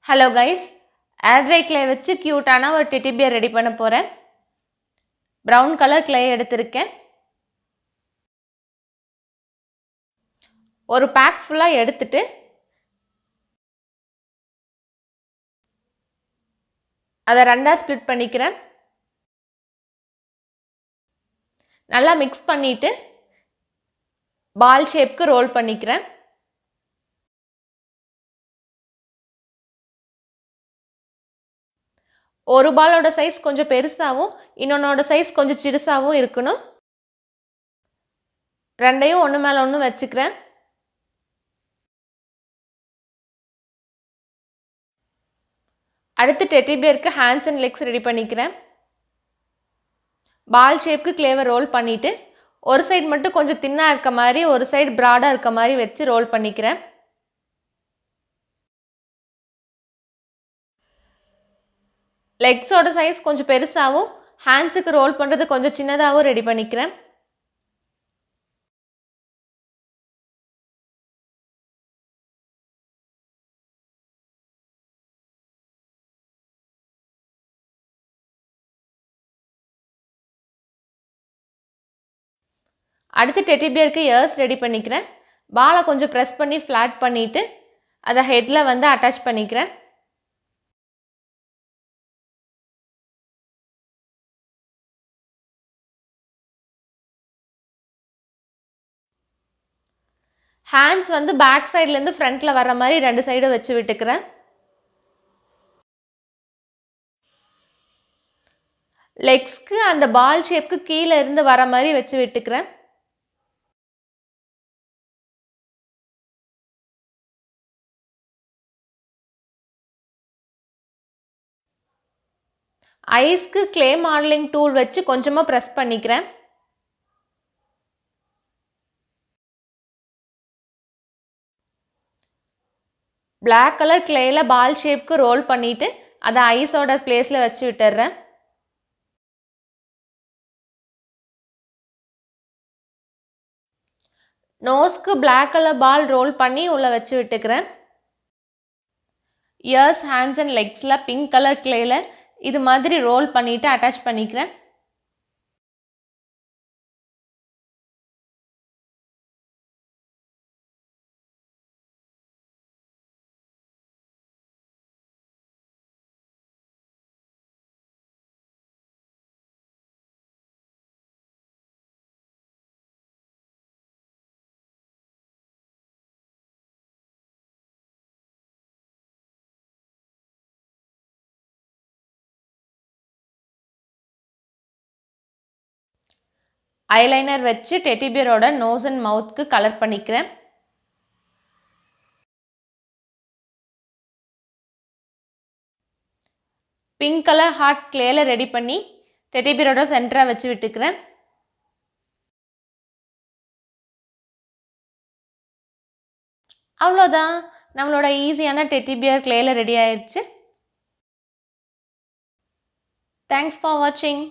Hello guys, air dry clay வச்சு கியூட்டான ஒரு teddy bear ready பண்ண போறேன். brown color clay எடுத்திருக்கேன். ஒரு பேக் ஃபுல்லா எடுத்துட்டு அத ரெண்டா ஸ்ப்ளிட் பண்ணிக்கிறேன். நல்லா mix பண்ணிட்டு பால் ஷேப்க்கு ரோல் பண்ணிக்கிறேன். ஒரு பாலோட சைஸ் கொஞ்சம் பெருசாவும் இன்னொன்னோட சைஸ் கொஞ்சம் சிறுசாவும் இருக்கணும். ரெண்டையும் ஒன்னு மேல ஒன்னு வச்சுக்கிறேன். அடுத்து டெடி பியருக்கு ஹேண்ட்ஸ் அண்ட் லெக்ஸ் ரெடி பண்ணிக்கிறேன். பால் ஷேப்க்கு கிளேவை ரோல் பண்ணிட்டு ஒரு சைடு மட்டும் கொஞ்சம் தின்னா இருக்க மாதிரி ஒரு சைடு பிராடா இருக்க மாதிரி வச்சு ரோல் பண்ணிக்கிறேன். லெக்ஸோட சைஸ் கொஞ்சம் பெருசாவும் ஹேண்ட்ஸுக்கு ரோல் பண்ணுறது கொஞ்சம் சின்னதாகவும் ரெடி பண்ணிக்கிறேன். அடுத்து டெடி பியருக்கு இயர்ஸ் ரெடி பண்ணிக்கிறேன். பாலை கொஞ்சம் ப்ரெஸ் பண்ணி ஃப்ளாட் பண்ணிவிட்டு அதை ஹெட்டில் வந்து அட்டாச் பண்ணிக்கிறேன். ஹேண்ட்ஸ் வந்து பேக் சைட்லேருந்து ஃப்ரண்ட்டில் வர மாதிரி ரெண்டு சைடும் வச்சு விட்டுக்கிறேன். லெக்ஸ்க்கு அந்த பால் ஷேப்க்கு கீழே இருந்து வர மாதிரி வச்சு விட்டுக்கிறேன். ஐஸ்க்கு கிளே மாடலிங் டூல் வச்சு கொஞ்சமாக ப்ரெஸ் பண்ணிக்கிறேன். பிளாக் கலர் கிளேயில் பால் ஷேப்க்கு ரோல் பண்ணிவிட்டு அதை ஐஸோட பிளேஸில் வச்சு விட்டுறேன். நோஸ்க்கு பிளாக் கலர் பால் ரோல் பண்ணி உள்ளே வச்சு விட்டுக்கிறேன். இயர்ஸ் ஹேண்ட்ஸ் அண்ட் லெக்ஸில் பிங்க் கலர் கிளேயில் இது மாதிரி ரோல் பண்ணிவிட்டு அட்டாச் பண்ணிக்கிறேன். ஐலைனர் வச்சு டெடி பியரோட நோஸ் அண்ட் மவுத்க்கு கலர் பண்ணிக்கிறேன். பிங்க் கலர் ஹார்ட் கிளேல ரெடி பண்ணி டெடி பியரோட சென்டராக வச்சு விட்டுக்கிறேன். அவ்வளோதான், நம்மளோட ஈஸியான டெடி பியர் கிளேல ரெடி ஆயிடுச்சு. தேங்க்ஸ் ஃபார் வாட்சிங்.